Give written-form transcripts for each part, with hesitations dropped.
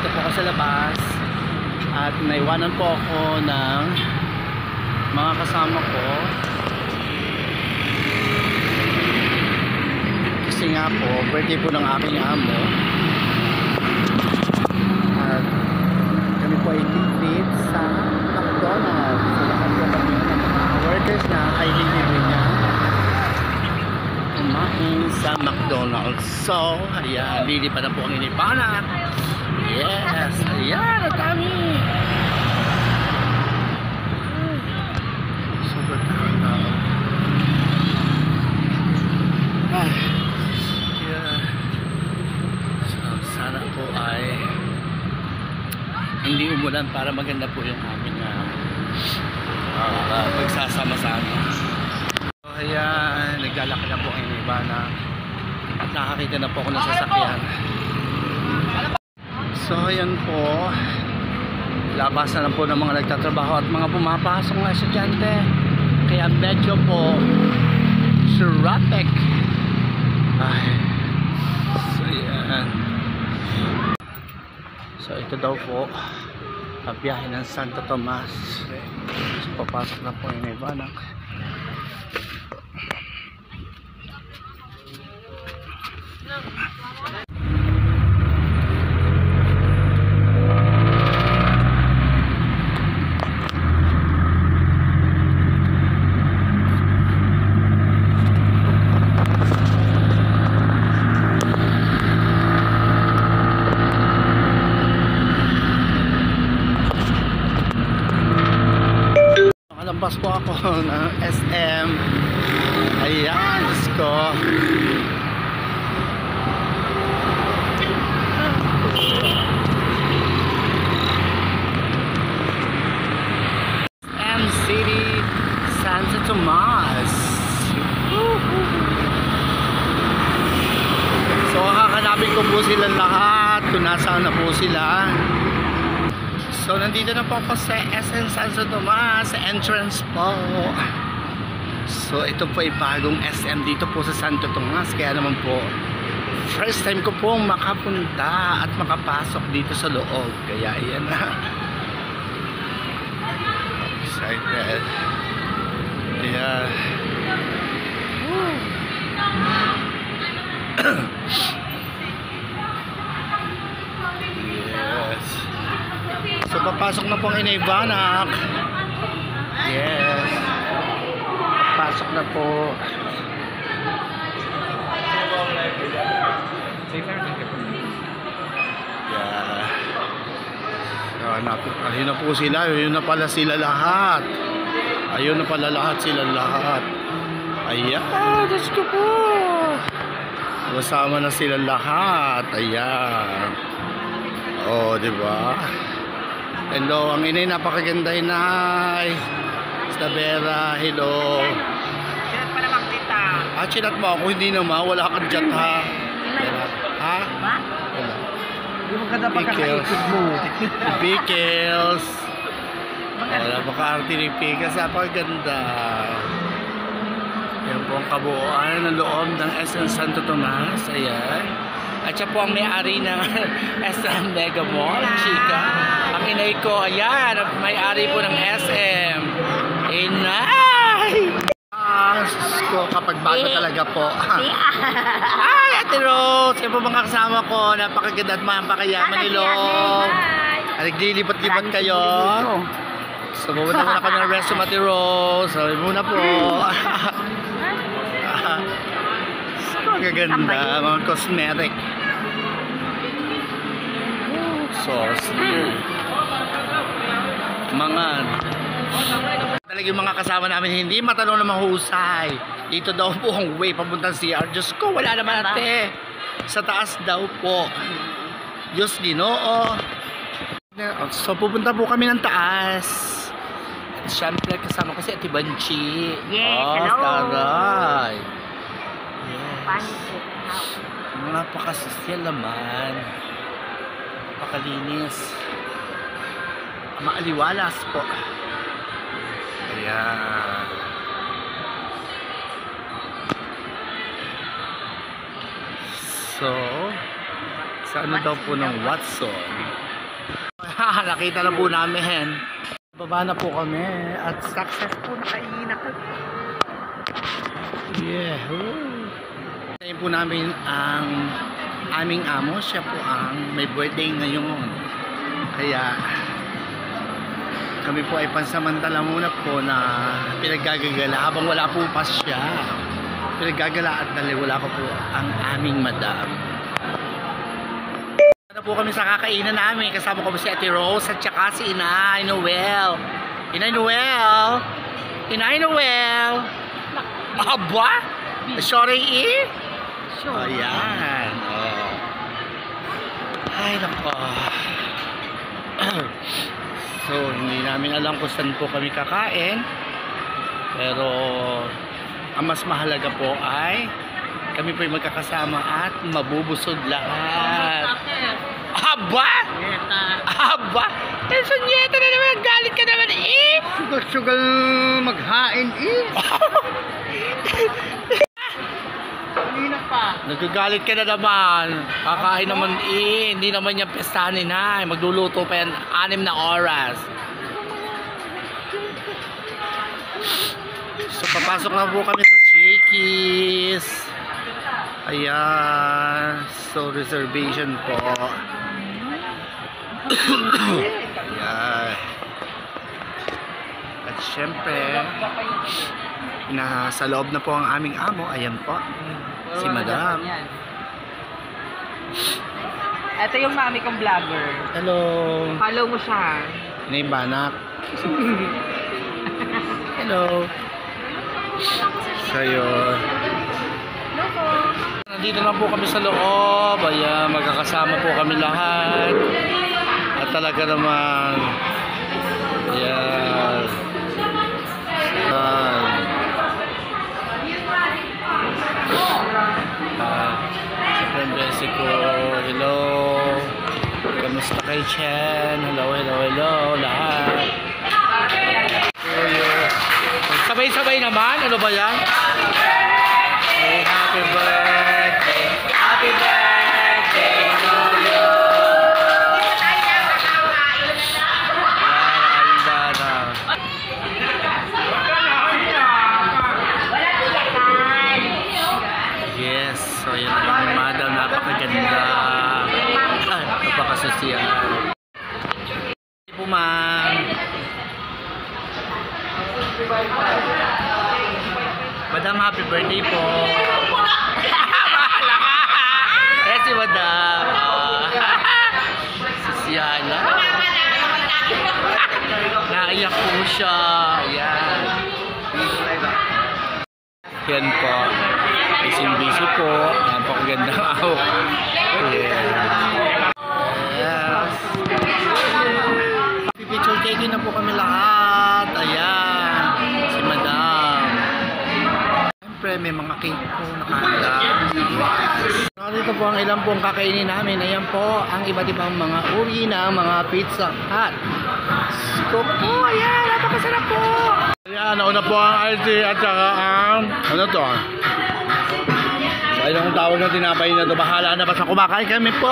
nandito po ako sa labas at naiwanan po ako ng mga kasama ko kasi nga po birthday po ng aking amo at kami po ay treat sa McDonald's. So lahat po kami ng mga workers na ay libre niya kumain sa McDonald's. So ayan, lilipat na po ang inipana. Yes, ayan, ang dami. Super tanda. Yeah. So, sana po ay hindi umulan para maganda po yung aming pagsasama-sama. So, ayan, naglalaki na po ang iba na at nakakita na po ako ng sasakyan. So ayan po, labas na lang po ng mga nagtatrabaho at mga pumapasok na estudyante, kaya medyo po traffic. Ay, so yan. So ito daw po ang biyahe ng Santo Tomas. So papasok na po yung Ibanak. Nakalabas po ako ng SM. Ayan, Diyos ko. SM City, Santo Tomas. So hahanapin ko po silang lahat kung nasaan na po sila. So nandito na po ako sa SM Santo Tomas, sa entrance po. So ito po ay bagong SM dito po sa Santo Tomas, kaya naman po first time ko po makapunta at makapasok dito sa loob, kaya ayan na. Excited. Yeah. Yes. So papasok na po ang Ibanak. Yes. Papasok na po. Yeah. So, ayun na po sila. Ayun na pala sila lahat. Ayun na pala lahat sila lahat. Ayan. Diyos ko po. Kasama na sila lahat. Ayan. Oh, diba? Hello, ang inay, napakaganda inay. Isabela, hello. Chinat pa naman kita. Ah, chinat mo ako, hindi naman. Wala kang chat ha. Ha? Ba? Wala. Hindi mo ganda pagkakaikot mo. Pickles. Wala, baka-arte ni Pickles. Napakaganda. Yan po ang kabuuan ng loob ng SM Santo Tomas. Ayan. At siya po ang may-ari ng SM Mega Mall, chika. Ang inay ko, ayan, may-ari po ng SM. Inay! Ko, kapag bago talaga po. Ay, Ate Rose! Yan po mga kasama ko, napakaganda at mapakayaman nilo. Naglilipat-lipat kayo. So, pumunta muna kami ng resto, Ate Rose. Sabi muna po. Magaganda, mga cosmetic. Sauce. Mga talaga yung mga kasama namin hindi matanong na mahusay. Dito daw po ang way papuntang CR. Diyos ko, wala naman ate. Sa taas daw po. Diyos Ginoo. So pupunta po kami ng taas. Siyempre kasama ko si Ate Banchi. Yes, oh, hello. Taray. Yes. Yes. Napakasosyal naman. Napakalinis. Maaliwalas po. Ayan. So, sa ano daw po ng Watson? nakita na po namin. Baba na po kami at successful na kainan. Yeah. Tayo po namin ang aming amo. Siya po ang may birthday ngayon. Kaya kami po ay pansamantala muna po na pinaggagala habang wala po pa siya. Pinaggagala at dali wala pa po ang aming madam. Na po kami sa kakainan namin. Kasama ko po si Ate Rose at saka si Inay Noel. Inay Noel! Inay Noel! Aba! Sorry eh? Sure. Ayan. Oh. Ay, nako. So, hindi namin alam kung saan po kami kakain. Pero, ang mas mahalaga po ay kami po ay magkakasama at mabubusog lahat. Aba! Aba! Eh, Sonyeta na naman. Galit ka naman eh. Sugal maghain eh. Kanina pa. Nagagalit ka na naman. Kakain naman eh. Hindi naman yung pestanin ha. Magluluto pa yan 6 na oras. So papasok na po kami sa Shakey's. Ayan. So reservation po. Ayan. At syempre nasa loob na po ang aming amo. Ayan po. Si Madam. Ito yung mami kong vlogger. Hello. Follow mo siya. Naibanak. Hello. So yun. Nandito na po kami sa loob. Ayan, magkakasama po kami lahat. At talaga naman. Ayan. Besi ko. Hello. Kamusta kayo Chen? Hello, hello, hello. Lahat. Sabay-sabay naman. Ano ba yan? Hey, happy birthday. Happy birthday to you. Yes, so yun ang madam, napakaganda. Ay, napakasosyan. Hindi po ma'am. Madam, happy birthday po. Bahala ka. Eh si madam. Sosyan. Naiyak po siya. Ayan. Yan po. Busy po. Napakagandang ako. Yes. Picture taking na po kami lahat. Ayan. Si Madam. Siyempre may mga cake po nakahanda. Dito po ang ilang pong kakainin namin. Ayan po ang iba't ibang mga uri ng mga Pizza Hut. So po, ayan. Napakasarap po. Ayan, nauna po ang RT at saka ang ano to? So, ayun ang tawag ng tinapay na ito. Bahala na basta kumakain kami po.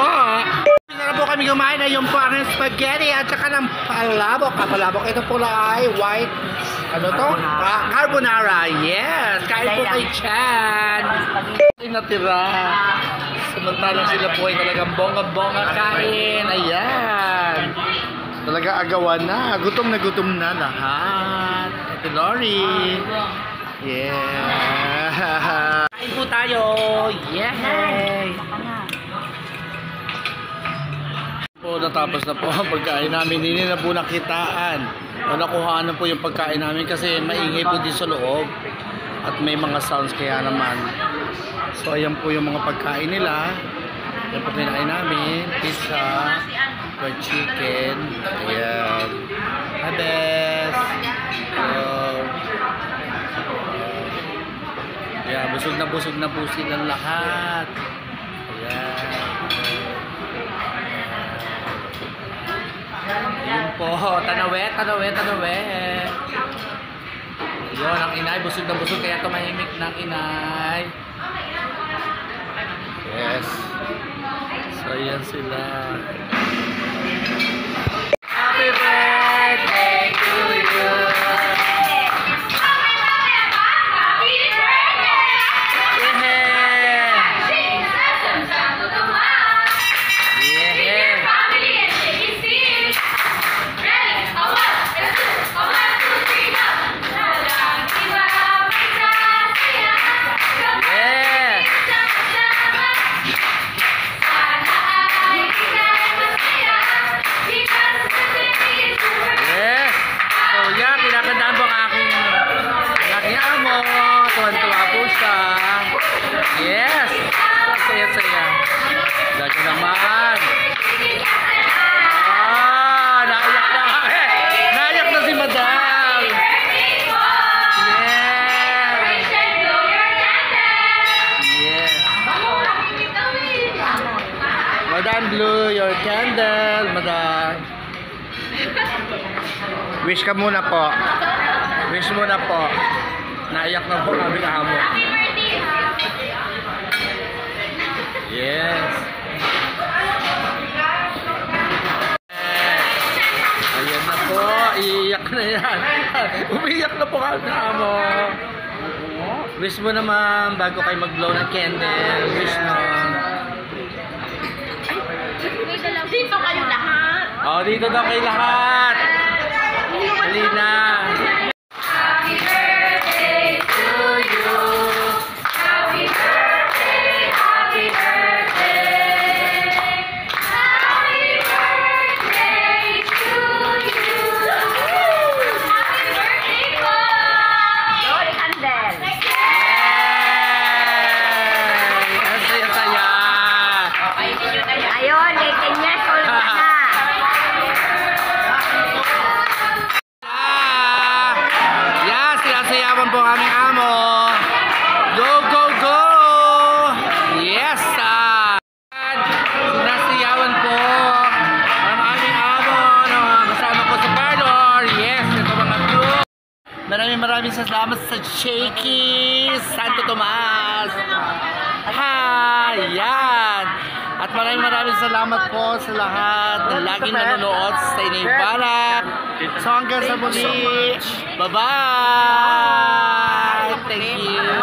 Na po kami kumain na yung po ang spaghetti at saka ng palabok. Palabok, ito po ay white, ano to? Carbonara. Yes, kain po kay Chan. Natira. Samantalang sila po ay talagang bongga-bongga kain. Ayan. Talaga agawan na. Gutom na lahat. Ate Lori. Yeah. Kain po tayo. Yay. Po, natapos na po ang pagkain namin. Hindi na po nakitaan. O nakuhaan na po yung pagkain namin kasi maingay po din sa loob. At may mga sounds kaya naman. So ayan po yung mga pagkain nila. Yan po kinain namin. Pizza. Fried chicken. Ayan. Habes. Ayan. Busog na po silang lahat. Ayan. Yun po. Tanawe. Yun, ang inay. Busog na busog. Kaya tumahimik ng inay. Yes. So, yan sila. Happy birthday to you. Kinakandaan po ang aking amo. Tuwan-tuwa po siya. Yes! Saya-saya. Dahil naman. Naiyak na. Naiyak na si Madam. Yes! Yes. Madam, blow your candle, Madam. Wish ka muna po. Wish muna po. Naiyak na po kami amo. Yes. Ayan na po. Iiyak na yan. Umiiyak na po kami amo. Wish mo naman bago kayo mag-blow ng candle. Wish mo. Dito kayo lahat. Oh, dito daw kayo lahat. Halina. Happy birthday to you. Happy birthday, happy birthday. Happy birthday to you. Happy birthday po. Lord Candel. Ang saya-saya. Ayun, 18 years old ka na. Sayawan po aming amo. Go, go, go! Yes! Sinasayawan po ang aming amo. Kasama ko sa parlor. Yes! Ito mga crew. Maraming salamat sa Shaky Santo Tomas. Yan! At maraming salamat po sa lahat na laging nanonood sa inyong balak. So hanggang sa muli. Bye-bye! Thank you!